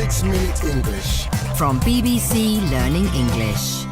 6 Minute English. From BBC Learning English.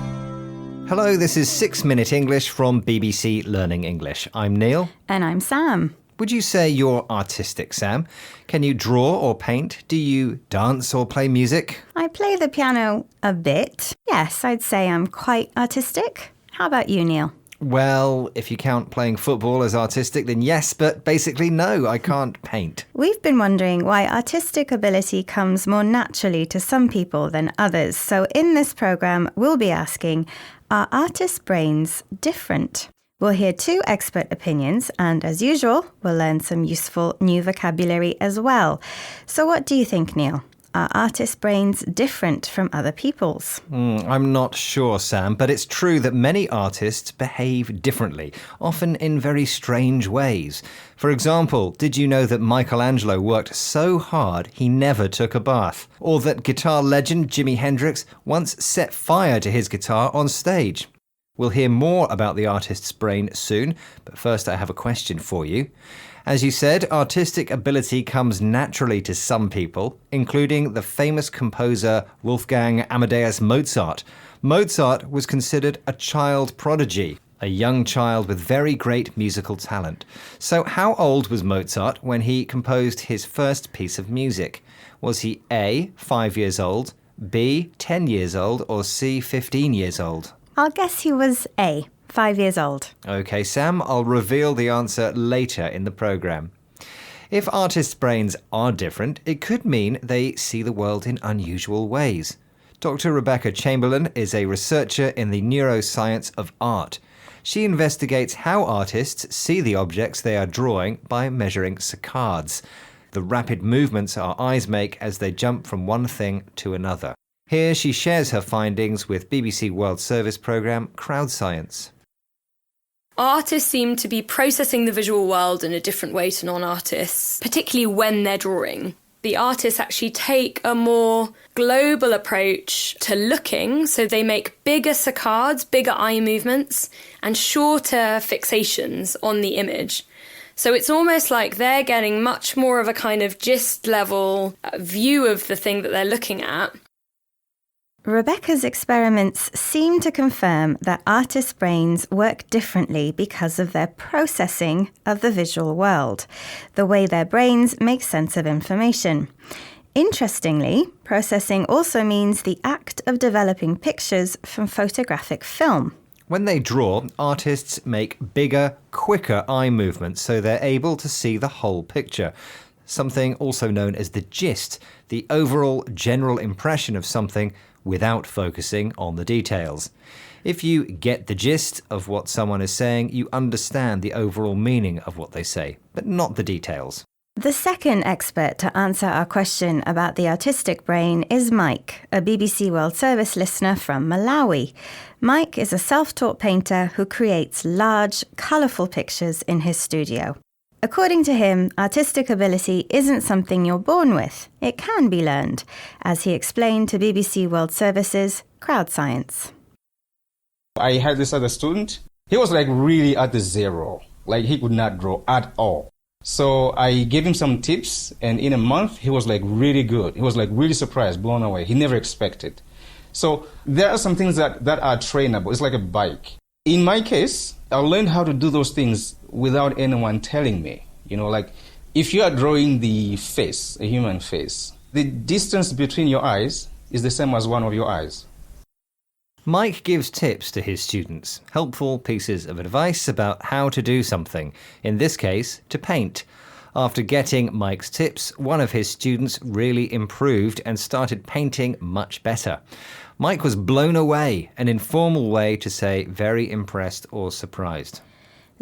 Hello, this is 6 Minute English from BBC Learning English. I'm Neil. And I'm Sam. Would you say you're artistic, Sam? Can you draw or paint? Do you dance or play music? I play the piano a bit. Yes, I'd say I'm quite artistic. How about you, Neil? Well, if you count playing football as artistic, then yes, but basically no, I can't paint. We've been wondering why artistic ability comes more naturally to some people than others. So in this programme, we'll be asking, are artists' brains different? We'll hear two expert opinions, and as usual, we'll learn some useful new vocabulary as well. So what do you think, Neil? Are artists' brains different from other people's? I'm not sure, Sam, but it's true that many artists behave differently, often in very strange ways. For example, did you know that Michelangelo worked so hard he never took a bath? Or that guitar legend Jimi Hendrix once set fire to his guitar on stage? We'll hear more about the artist's brain soon, but first I have a question for you. As you said, artistic ability comes naturally to some people, including the famous composer Wolfgang Amadeus Mozart. Mozart was considered a child prodigy, a young child with very great musical talent. So how old was Mozart when he composed his first piece of music? Was he A, 5 years old, B, 10 years old, or C, 15 years old? I'll guess he was A, 5 years old. OK, Sam, I'll reveal the answer later in the programme. If artists' brains are different, it could mean they see the world in unusual ways. Dr. Rebecca Chamberlain is a researcher in the neuroscience of art. She investigates how artists see the objects they are drawing by measuring saccades, the rapid movements our eyes make as they jump from one thing to another. Here she shares her findings with BBC World Service programme Crowdscience. Artists seem to be processing the visual world in a different way to non-artists, particularly when they're drawing. The artists actually take a more global approach to looking, so they make bigger saccades, bigger eye movements, and shorter fixations on the image. So it's almost like they're getting much more of a kind of gist level view of the thing that they're looking at. Rebecca's experiments seem to confirm that artists' brains work differently because of their processing of the visual world, the way their brains make sense of information. Interestingly, processing also means the act of developing pictures from photographic film. When they draw, artists make bigger, quicker eye movements so they're able to see the whole picture. Something also known as the gist, the overall general impression of something without focusing on the details. If you get the gist of what someone is saying, you understand the overall meaning of what they say, but not the details. The second expert to answer our question about the artistic brain is Mike, a BBC World Service listener from Malawi. Mike is a self-taught painter who creates large, colourful pictures in his studio. According to him, artistic ability isn't something you're born with. It can be learned, as he explained to BBC World Service's Crowdscience. I had this other student. He was really at the zero. He could not draw at all. So I gave him some tips, and in a month, he was really good. He was really surprised, blown away. He never expected. So there are some things that are trainable. It's like a bike. In my case, I learned how to do those things without anyone telling me. If you are drawing the face, a human face, the distance between your eyes is the same as one of your eyes. Mike gives tips to his students, helpful pieces of advice about how to do something, in this case, to paint. After getting Mike's tips, one of his students really improved and started painting much better. Mike was blown away, an informal way to say very impressed or surprised.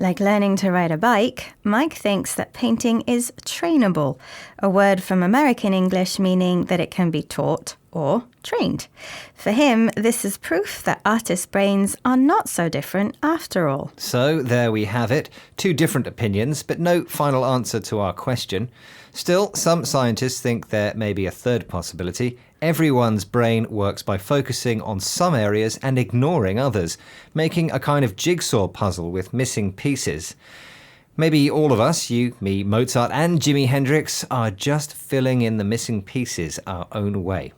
Like learning to ride a bike, Mike thinks that painting is trainable, a word from American English meaning that it can be taught or trained. For him, this is proof that artists' brains are not so different after all. So there we have it, two different opinions, but no final answer to our question. Still, some scientists think there may be a third possibility. Everyone's brain works by focusing on some areas and ignoring others, making a kind of jigsaw puzzle with missing pieces. Maybe all of us, you, me, Mozart, and Jimi Hendrix, are just filling in the missing pieces our own way.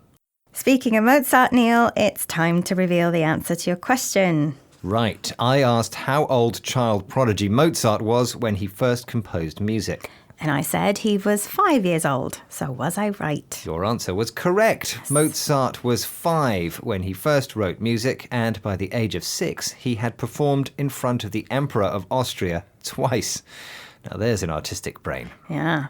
Speaking of Mozart, Neil, it's time to reveal the answer to your question. Right, I asked how old child prodigy Mozart was when he first composed music. And I said he was 5 years old. So was I right? Your answer was correct. Mozart was 5 when he first wrote music, and by the age of 6, he had performed in front of the Emperor of Austria twice. Now there's an artistic brain. Yeah.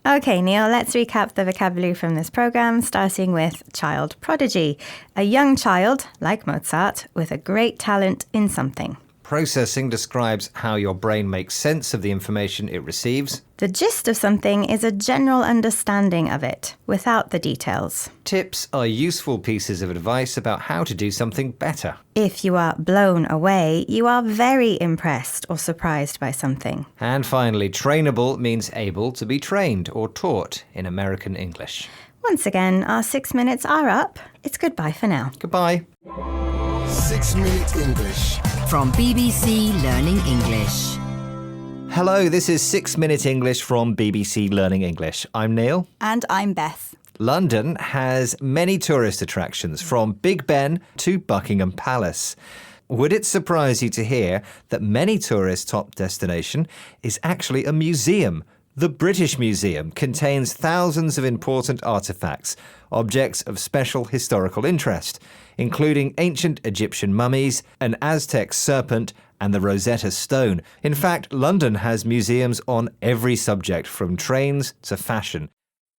Okay, Neil, let's recap the vocabulary from this programme, starting with child prodigy. A young child, like Mozart, with a great talent in something. Processing describes how your brain makes sense of the information it receives. The gist of something is a general understanding of it, without the details. Tips are useful pieces of advice about how to do something better. If you are blown away, you are very impressed or surprised by something. And finally, trainable means able to be trained or taught in American English. Once again, our 6 minutes are up. It's goodbye for now. Goodbye. 6 Minute English. From BBC Learning English. Hello, this is 6 Minute English from BBC Learning English. I'm Neil. And I'm Beth. London has many tourist attractions, from Big Ben to Buckingham Palace. Would it surprise you to hear that many tourists' top destination is actually a museum? The British Museum contains thousands of important artefacts, objects of special historical interest, including ancient Egyptian mummies, an Aztec serpent, and the Rosetta Stone. In fact, London has museums on every subject, from trains to fashion.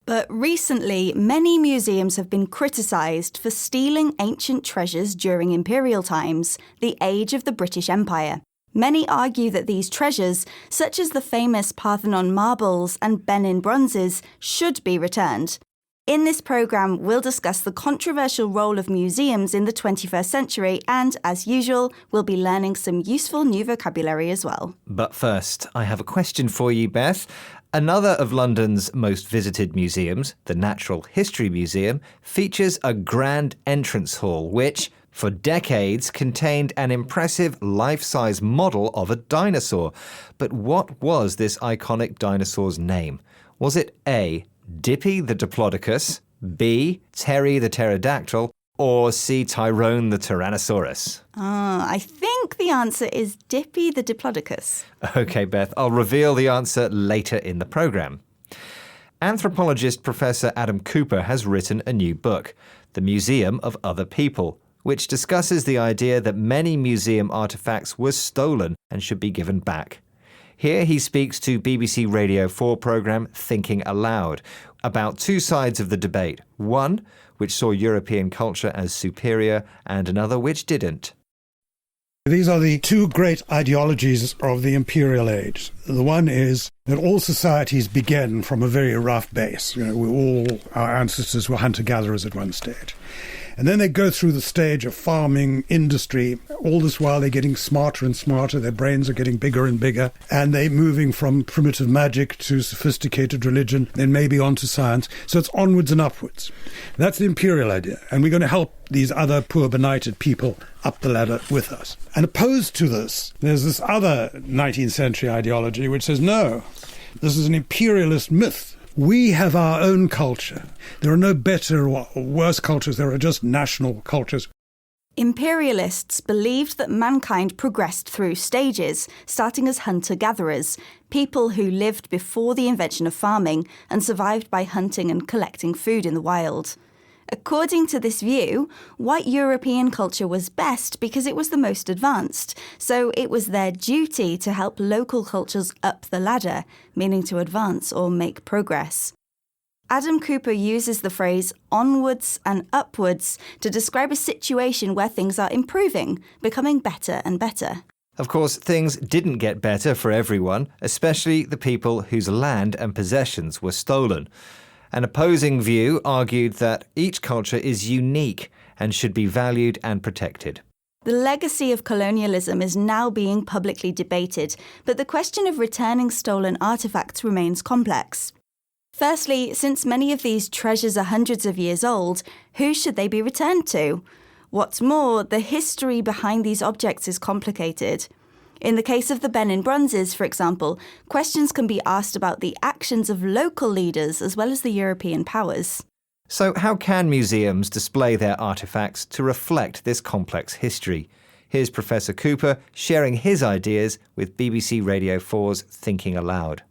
But recently, many museums have been criticised for stealing ancient treasures during imperial times, the age of the British Empire. Many argue that these treasures, such as the famous Parthenon marbles and Benin bronzes, should be returned. In this programme, we'll discuss the controversial role of museums in the 21st century and, as usual, we'll be learning some useful new vocabulary as well. But first, I have a question for you, Beth. Another of London's most visited museums, the Natural History Museum, features a grand entrance hall which, for decades, contained an impressive life-size model of a dinosaur. But what was this iconic dinosaur's name? Was it A, Dippy the Diplodocus, B, Terry the Pterodactyl, or C, Tyrone the Tyrannosaurus? I think the answer is Dippy the Diplodocus. OK, Beth, I'll reveal the answer later in the programme. Anthropologist Professor Adam Cooper has written a new book, The Museum of Other People, which discusses the idea that many museum artefacts were stolen and should be given back. Here he speaks to BBC Radio 4 programme Thinking Aloud about two sides of the debate, one which saw European culture as superior and another which didn't. These are the two great ideologies of the imperial age. The one is that all societies begin from a very rough base. Our ancestors were hunter-gatherers at one stage. And then they go through the stage of farming, industry. All this while they're getting smarter and smarter. Their brains are getting bigger and bigger. And they're moving from primitive magic to sophisticated religion, then maybe on to science. So it's onwards and upwards. That's the imperial idea. And we're going to help these other poor benighted people up the ladder with us. And opposed to this, there's this other 19th century ideology which says, no, this is an imperialist myth. We have our own culture. There are no better or worse cultures. There are just national cultures. Imperialists believed that mankind progressed through stages, starting as hunter-gatherers, people who lived before the invention of farming and survived by hunting and collecting food in the wild. According to this view, white European culture was best because it was the most advanced, so it was their duty to help local cultures up the ladder, meaning to advance or make progress. Adam Cooper uses the phrase onwards and upwards to describe a situation where things are improving, becoming better and better. Of course, things didn't get better for everyone, especially the people whose land and possessions were stolen. An opposing view argued that each culture is unique and should be valued and protected. The legacy of colonialism is now being publicly debated, but the question of returning stolen artefacts remains complex. Firstly, since many of these treasures are hundreds of years old, who should they be returned to? What's more, the history behind these objects is complicated. In the case of the Benin Bronzes, for example, questions can be asked about the actions of local leaders as well as the European powers. So how can museums display their artefacts to reflect this complex history? Here's Professor Cooper sharing his ideas with BBC Radio 4's Thinking Aloud.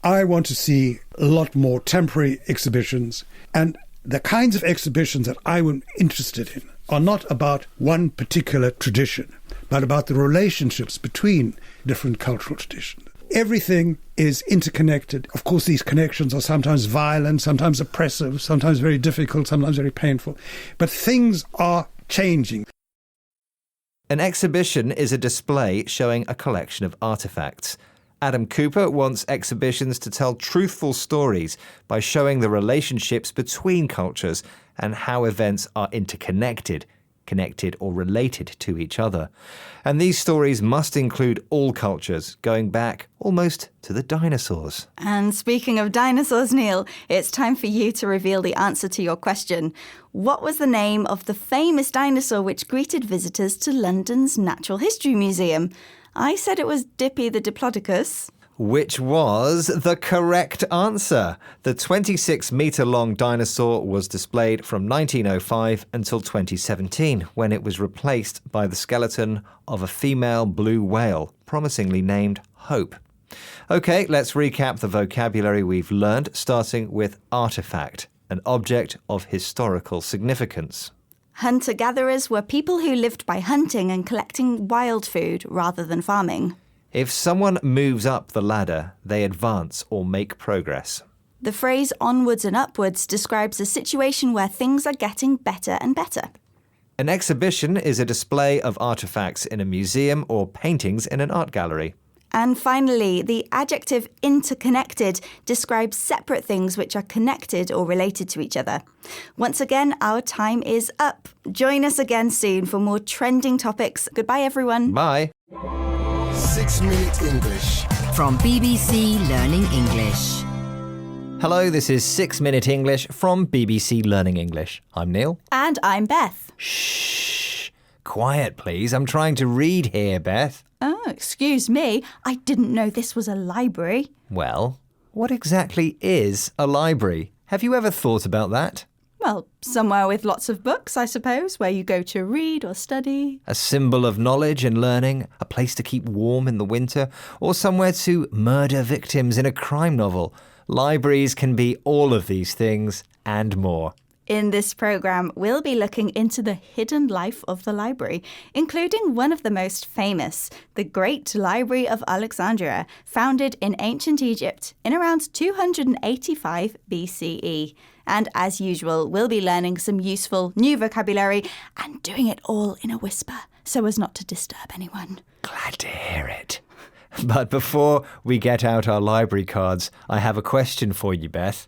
I want to see a lot more temporary exhibitions, and the kinds of exhibitions that I'm interested in are not about one particular tradition, but about the relationships between different cultural traditions. Everything is interconnected. Of course, these connections are sometimes violent, sometimes oppressive, sometimes very difficult, sometimes very painful. But things are changing. An exhibition is a display showing a collection of artefacts. Adam Cooper wants exhibitions to tell truthful stories by showing the relationships between cultures and how events are interconnected, connected or related to each other. And these stories must include all cultures, going back almost to the dinosaurs. And speaking of dinosaurs, Neil, it's time for you to reveal the answer to your question. What was the name of the famous dinosaur which greeted visitors to London's Natural History Museum? I said it was Dippy the Diplodocus. Which was the correct answer. The 26-metre-long dinosaur was displayed from 1905 until 2017, when it was replaced by the skeleton of a female blue whale, promisingly named Hope. OK, let's recap the vocabulary we've learned, starting with artefact, an object of historical significance. Hunter-gatherers were people who lived by hunting and collecting wild food rather than farming. If someone moves up the ladder, they advance or make progress. The phrase onwards and upwards describes a situation where things are getting better and better. An exhibition is a display of artefacts in a museum or paintings in an art gallery. And finally, the adjective interconnected describes separate things which are connected or related to each other. Once again, our time is up. Join us again soon for more trending topics. Goodbye, everyone. Bye. 6 Minute English. From BBC Learning English. Hello, this is 6 Minute English from BBC Learning English. I'm Neil. And I'm Beth. Shh. Quiet, please. I'm trying to read here, Beth. Oh, excuse me. I didn't know this was a library. Well, what exactly is a library? Have you ever thought about that? Well, somewhere with lots of books, I suppose, where you go to read or study. A symbol of knowledge and learning, a place to keep warm in the winter, or somewhere to murder victims in a crime novel. Libraries can be all of these things and more. In this programme, we'll be looking into the hidden life of the library, including one of the most famous, the Great Library of Alexandria, founded in ancient Egypt in around 285 BCE. And as usual, we'll be learning some useful new vocabulary and doing it all in a whisper so as not to disturb anyone. Glad to hear it. But before we get out our library cards, I have a question for you, Beth.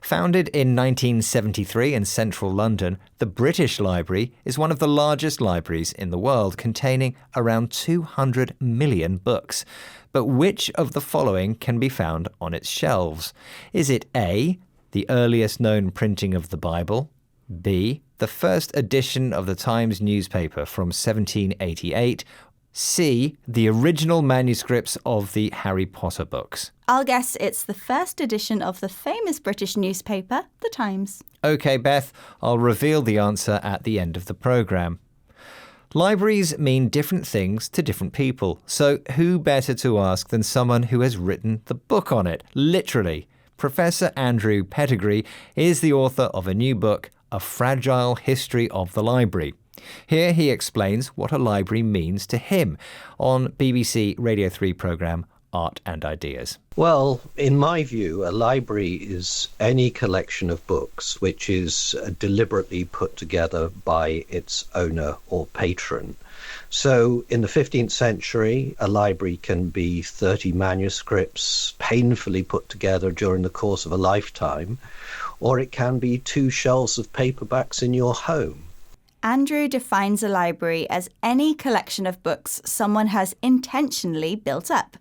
Founded in 1973 in central London, the British Library is one of the largest libraries in the world, containing around 200 million books. But which of the following can be found on its shelves? Is it A, the earliest known printing of the Bible, B, the first edition of the Times newspaper from 1788, C, the original manuscripts of the Harry Potter books? I'll guess it's the first edition of the famous British newspaper, The Times. OK, Beth, I'll reveal the answer at the end of the programme. Libraries mean different things to different people, so who better to ask than someone who has written the book on it, literally. Professor Andrew Pettigrew is the author of a new book, A Fragile History of the Library. Here he explains what a library means to him on BBC Radio 3 programme Art and Ideas. Well, in my view, a library is any collection of books which is deliberately put together by its owner or patron. So in the 15th century, a library can be 30 manuscripts painfully put together during the course of a lifetime, or it can be 2 shelves of paperbacks in your home. Andrew defines a library as any collection of books someone has intentionally built up.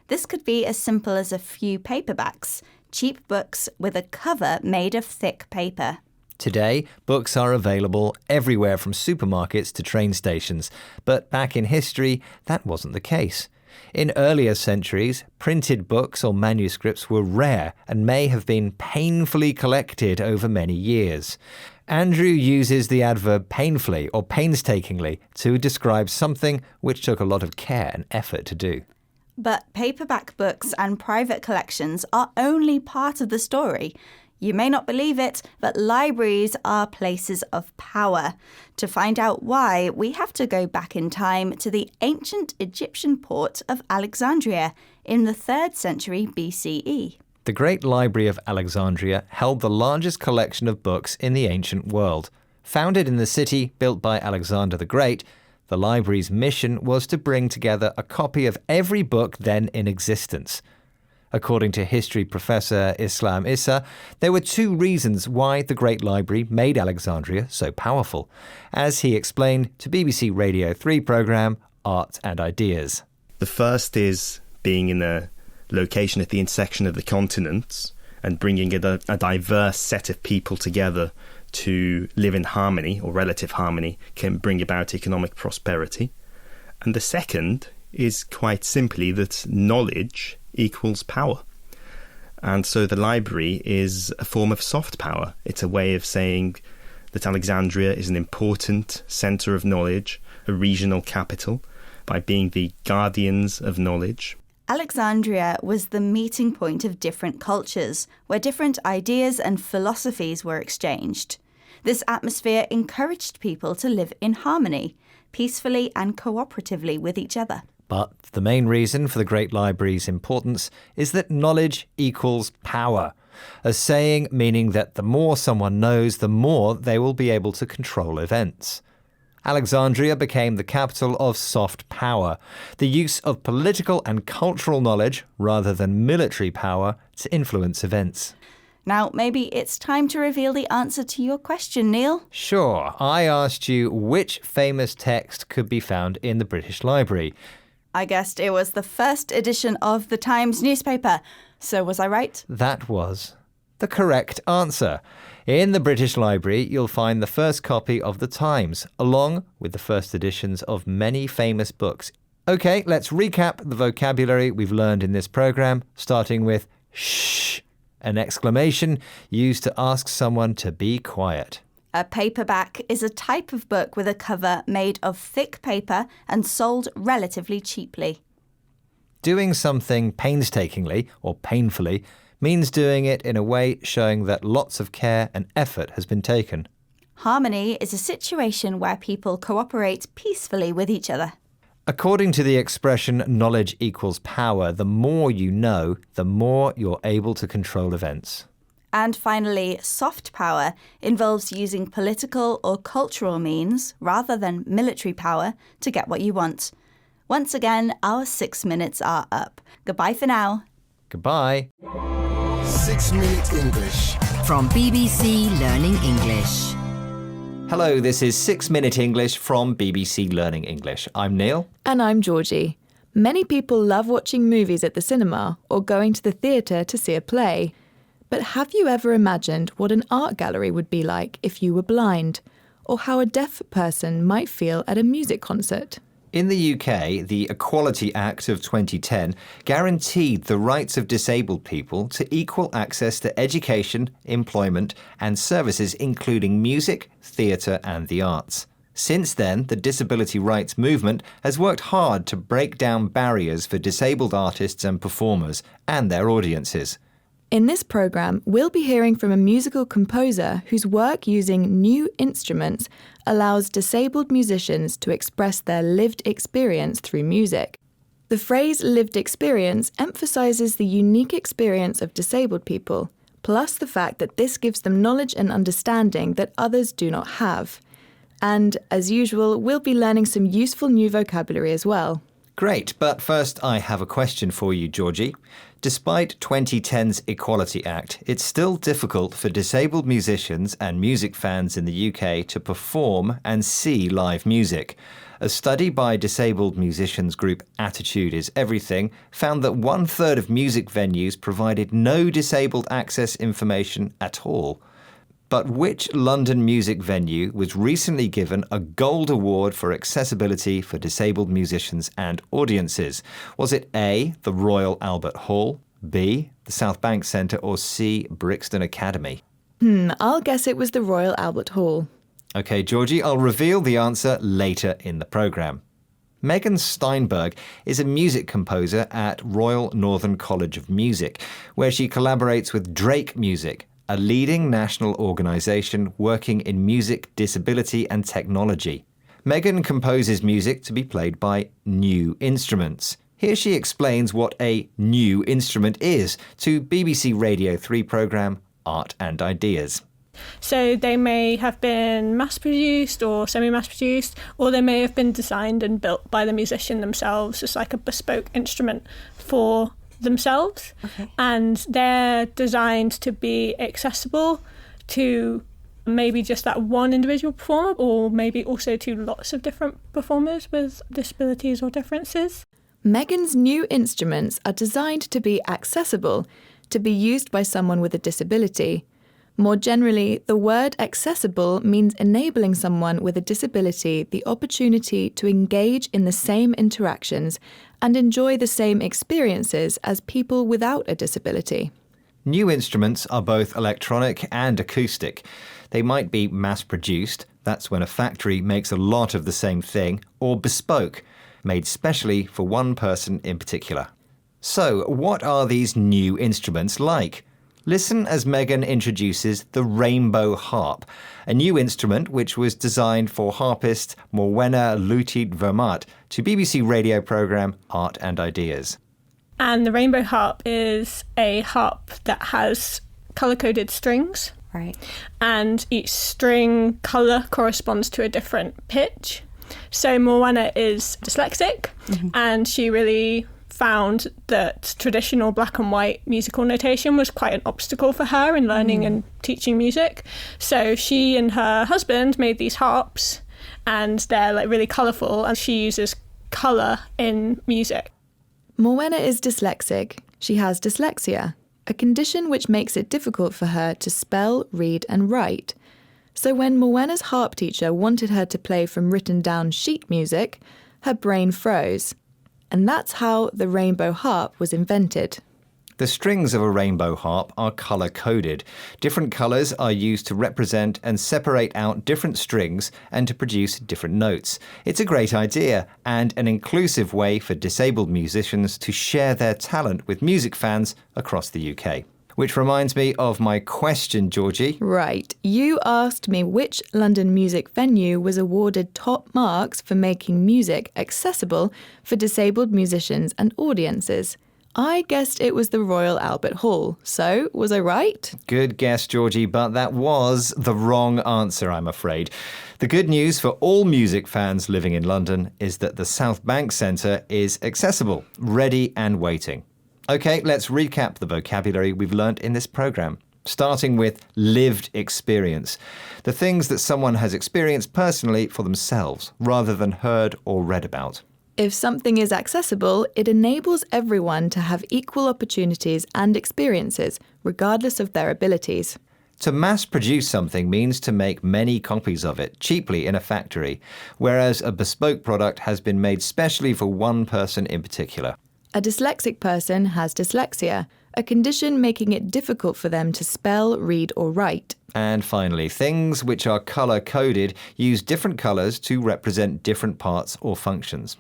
This could be as simple as a few paperbacks, cheap books with a cover made of thick paper. Today, books are available everywhere from supermarkets to train stations, but back in history, that wasn't the case. In earlier centuries, printed books or manuscripts were rare and may have been painfully collected over many years. Andrew uses the adverb painfully or painstakingly to describe something which took a lot of care and effort to do. But paperback books and private collections are only part of the story. You may not believe it, but libraries are places of power. To find out why, we have to go back in time to the ancient Egyptian port of Alexandria in the 3rd century BCE. The Great Library of Alexandria held the largest collection of books in the ancient world. Founded in the city built by Alexander the Great, the library's mission was to bring together a copy of every book then in existence. According to history professor Islam Issa, there were 2 reasons why the Great Library made Alexandria so powerful, as he explained to BBC Radio 3 programme Art and Ideas. The first is being in a location at the intersection of the continents and bringing a diverse set of people together to live in harmony or relative harmony can bring about economic prosperity. And the second is quite simply that knowledge equals power. And so the library is a form of soft power. It's a way of saying that Alexandria is an important centre of knowledge, a regional capital, by being the guardians of knowledge. Alexandria was the meeting point of different cultures, where different ideas and philosophies were exchanged. This atmosphere encouraged people to live in harmony, peacefully and cooperatively with each other. But the main reason for the Great Library's importance is that knowledge equals power, a saying meaning that the more someone knows, the more they will be able to control events. Alexandria became the capital of soft power, the use of political and cultural knowledge rather than military power to influence events. Now, maybe it's time to reveal the answer to your question, Neil. Sure, I asked you which famous text could be found in the British Library. I guessed it was the first edition of the Times newspaper. So was I right? That was the correct answer. In the British Library, you'll find the first copy of The Times, along with the first editions of many famous books. OK, let's recap the vocabulary we've learned in this programme, starting with shh, an exclamation used to ask someone to be quiet. A paperback is a type of book with a cover made of thick paper and sold relatively cheaply. Doing something painstakingly or painfully means doing it in a way showing that lots of care and effort has been taken. Harmony is a situation where people cooperate peacefully with each other. According to the expression knowledge equals power, the more you know, the more you're able to control events. And finally, soft power involves using political or cultural means rather than military power to get what you want. Once again, our 6 minutes are up. Goodbye for now. Goodbye. 6 Minute English. From BBC Learning English. Hello, this is 6 Minute English from BBC Learning English. I'm Neil. And I'm Georgie. Many people love watching movies at the cinema or going to the theatre to see a play. But have you ever imagined what an art gallery would be like if you were blind? Or how a deaf person might feel at a music concert? In the UK, the Equality Act of 2010 guaranteed the rights of disabled people to equal access to education, employment and services including music, theatre and the arts. Since then, the disability rights movement has worked hard to break down barriers for disabled artists and performers and their audiences. In this programme, we'll be hearing from a musical composer whose work using new instruments allows disabled musicians to express their lived experience through music. The phrase lived experience emphasises the unique experience of disabled people, plus the fact that this gives them knowledge and understanding that others do not have. And, as usual, we'll be learning some useful new vocabulary as well. Great, but first I have a question for you, Georgie. Despite 2010's Equality Act, it's still difficult for disabled musicians and music fans in the UK to perform and see live music. A study by disabled musicians group Attitude is Everything found that 1/3 of music venues provided no disabled access information at all. But which London music venue was recently given a Gold Award for accessibility for disabled musicians and audiences? Was it A, the Royal Albert Hall, B, the South Bank Centre, or C, Brixton Academy? I'll guess it was the Royal Albert Hall. OK, Georgie, I'll reveal the answer later in the programme. Megan Steinberg is a music composer at Royal Northern College of Music, where she collaborates with Drake Music, a leading national organisation working in music, disability and technology. Megan composes music to be played by new instruments. Here she explains what a new instrument is to BBC Radio 3 programme Art and Ideas. So they may have been mass-produced or semi-mass-produced, or they may have been designed and built by the musician themselves as like a bespoke instrument for themselves. Okay. And they're designed to be accessible to maybe just that one individual performer, or maybe also to lots of different performers with disabilities or differences. Megan's new instruments are designed to be accessible, to be used by someone with a disability. More generally, the word accessible means enabling someone with a disability the opportunity to engage in the same interactions and enjoy the same experiences as people without a disability. New instruments are both electronic and acoustic. They might be mass-produced, that's when a factory makes a lot of the same thing, or bespoke, made specially for one person in particular. So, what are these new instruments like? Listen as Megan introduces the Rainbow Harp, a new instrument which was designed for harpist Morwenna Lwyd-Vermaat to BBC radio programme Art and Ideas. And the Rainbow Harp is a harp that has colour-coded strings. Right. And each string colour corresponds to a different pitch. So Morwenna is dyslexic, and she really found that traditional black and white musical notation was quite an obstacle for her in learning and teaching music. So she and her husband made these harps, and they're like really colourful, and she uses colour in music. Morwenna is dyslexic. She has dyslexia, a condition which makes it difficult for her to spell, read and write. So when Morwenna's harp teacher wanted her to play from written down sheet music, her brain froze. And that's how the Rainbow Harp was invented. The strings of a rainbow harp are colour-coded. Different colours are used to represent and separate out different strings and to produce different notes. It's a great idea and an inclusive way for disabled musicians to share their talent with music fans across the UK. Which reminds me of my question, Georgie. Right. You asked me which London music venue was awarded top marks for making music accessible for disabled musicians and audiences. I guessed it was the Royal Albert Hall. So, was I right? Good guess, Georgie, but that was the wrong answer, I'm afraid. The good news for all music fans living in London is that the South Bank Centre is accessible, ready and waiting. OK, let's recap the vocabulary we've learnt in this programme, starting with lived experience. The things that someone has experienced personally for themselves, rather than heard or read about. If something is accessible, it enables everyone to have equal opportunities and experiences, regardless of their abilities. To mass-produce something means to make many copies of it, cheaply in a factory, whereas a bespoke product has been made specially for one person in particular. A dyslexic person has dyslexia, a condition making it difficult for them to spell, read or write. And finally, things which are colour-coded use different colours to represent different parts or functions.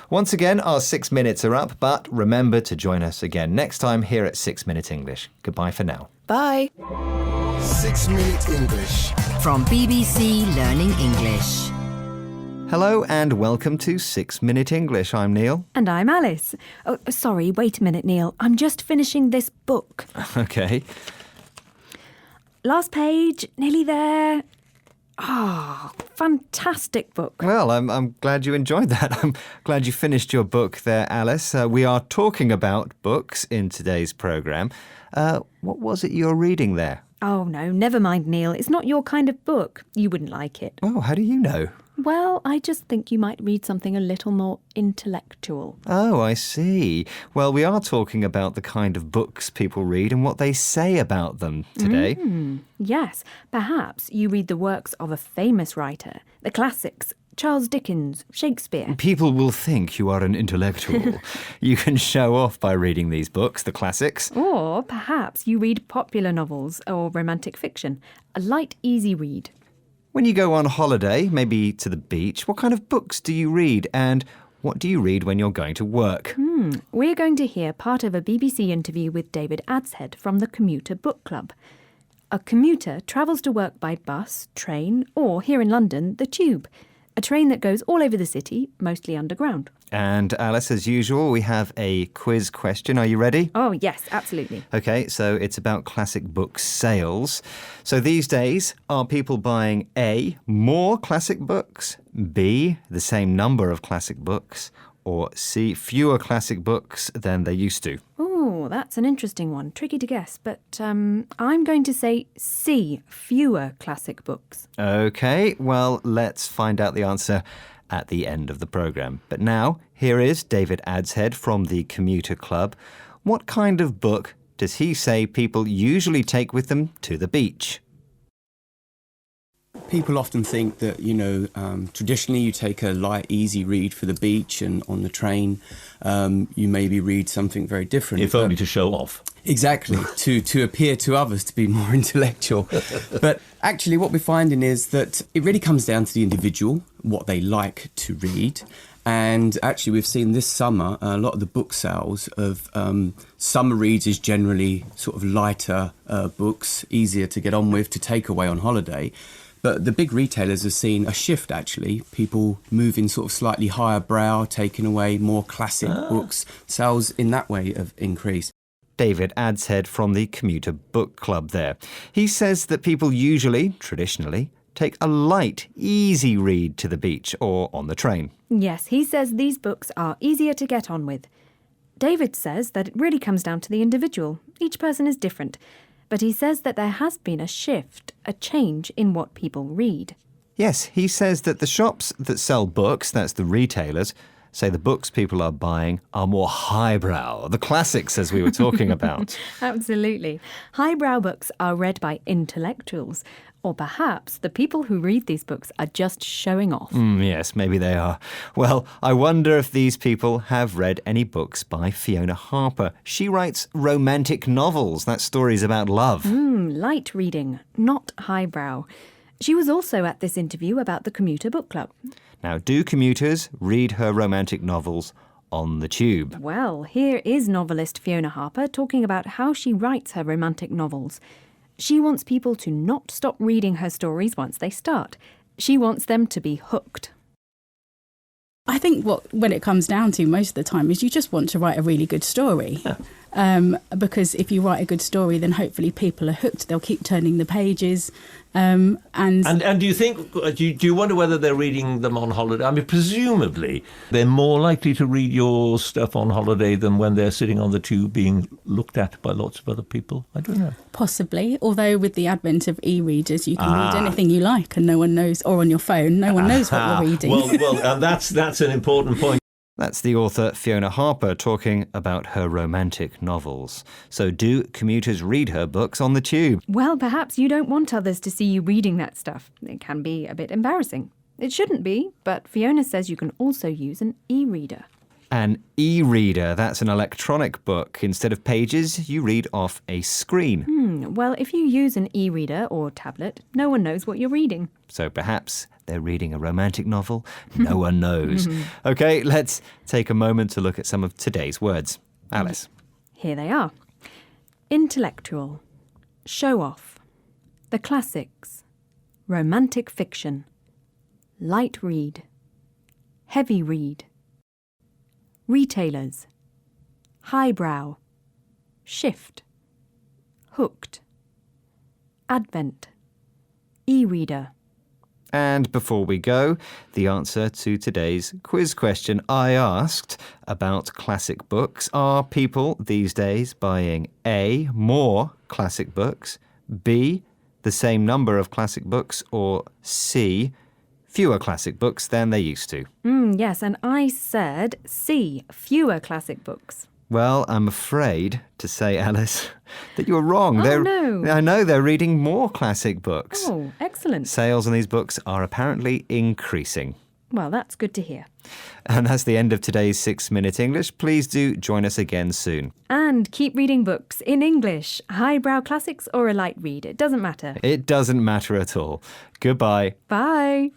Once again, our 6 minutes are up, but remember to join us again next time here at 6 Minute English. Goodbye for now. Bye. 6 Minute English. From BBC Learning English. Hello and welcome to 6 Minute English. I'm Neil. And I'm Alice. Oh, sorry, wait a minute, Neil. I'm just finishing this book. Okay. Last page, nearly there. Fantastic book. Well, I'm glad you enjoyed that. I'm glad you finished your book there, Alice. We are talking about books in today's programme. What was it you're reading there? Oh, no, never mind, Neil. It's not your kind of book. You wouldn't like it. Oh, how do you know? Well, I just think you might read something a little more intellectual. Oh, I see. Well, we are talking about the kind of books people read and what they say about them today. Yes, perhaps you read the works of a famous writer, the classics, Charles Dickens, Shakespeare. People will think you are an intellectual. You can show off by reading these books, the classics. Or perhaps you read popular novels or romantic fiction, a light, easy read. When you go on holiday, maybe to the beach, what kind of books do you read and what do you read when you're going to work? We're going to hear part of a BBC interview with David Adshead from the Commuter Book Club. A commuter travels to work by bus, train, or here in London, the tube. A train that goes all over the city, mostly underground. And Alice, as usual, we have a quiz question. Are you ready? Oh, yes, absolutely. Okay, so it's about classic book sales. So these days, are people buying A, more classic books, B, the same number of classic books, or C, fewer classic books than they used to? Oh, that's an interesting one. Tricky to guess, but I'm going to say C, fewer classic books. Okay, well, let's find out the answer at the end of the programme. But now, here is David Adshead from the Commuter Club. What kind of book does he say people usually take with them to the beach? People often think that, traditionally you take a light, easy read for the beach, and on the train you maybe read something very different. If only to show off. Exactly, to appear to others to be more intellectual. But actually what we're finding is that it really comes down to the individual, what they like to read. And actually we've seen this summer a lot of the book sales of summer reads is generally sort of lighter books, easier to get on with, to take away on holiday. But the big retailers have seen a shift, actually. People moving sort of slightly higher brow, taking away more classic books. Sales in that way have increased. David Adshead from the Commuter Book Club there. He says that people usually, traditionally, take a light, easy read to the beach or on the train. Yes, he says these books are easier to get on with. David says that it really comes down to the individual. Each person is different. But he says that there has been a shift, a change in what people read. Yes, he says that the shops that sell books, that's the retailers, say the books people are buying are more highbrow, the classics as we were talking about. Absolutely. Highbrow books are read by intellectuals. Or perhaps the people who read these books are just showing off. Yes, maybe they are. Well, I wonder if these people have read any books by Fiona Harper. She writes romantic novels. That's stories about love. Light reading, not highbrow. She was also at this interview about the Commuter Book Club. Now, do commuters read her romantic novels on the tube? Well, here is novelist Fiona Harper talking about how she writes her romantic novels. She wants people to not stop reading her stories once they start. She wants them to be hooked. I think when it comes down to most of the time is you just want to write a really good story. Because if you write a good story, then hopefully people are hooked. They'll keep turning the pages. And do you think, do you wonder whether they're reading them on holiday? I mean, presumably they're more likely to read your stuff on holiday than when they're sitting on the tube being looked at by lots of other people. I don't know. Possibly, although with the advent of e-readers, you can read anything you like and no one knows, or on your phone, no one knows what you're reading. Well, and that's an important point. That's the author Fiona Harper talking about her romantic novels. So do commuters read her books on the tube? Well, perhaps you don't want others to see you reading that stuff. It can be a bit embarrassing. It shouldn't be, but Fiona says you can also use an e-reader. An e-reader, that's an electronic book. Instead of pages, you read off a screen. Well, if you use an e-reader or tablet, no one knows what you're reading. So perhaps they're reading a romantic novel. No one knows. OK, let's take a moment to look at some of today's words. Alice. Here they are. Intellectual. Show off. The classics. Romantic fiction. Light read. Heavy read. Retailers. Highbrow. Shift. Hooked. Advent. E-reader. And before we go, the answer to today's quiz question. I asked about classic books. Are people these days buying A, more classic books, B, the same number of classic books, or C, fewer classic books than they used to. Yes, and I said C, fewer classic books. Well, I'm afraid to say, Alice, that you're wrong. Oh, no. I know they're reading more classic books. Oh, excellent. Sales on these books are apparently increasing. Well, that's good to hear. And that's the end of today's 6 Minute English. Please do join us again soon. And keep reading books in English, highbrow classics or a light read. It doesn't matter. It doesn't matter at all. Goodbye. Bye.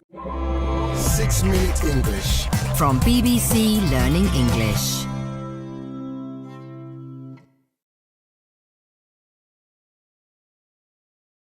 6 Minute English. From BBC Learning English.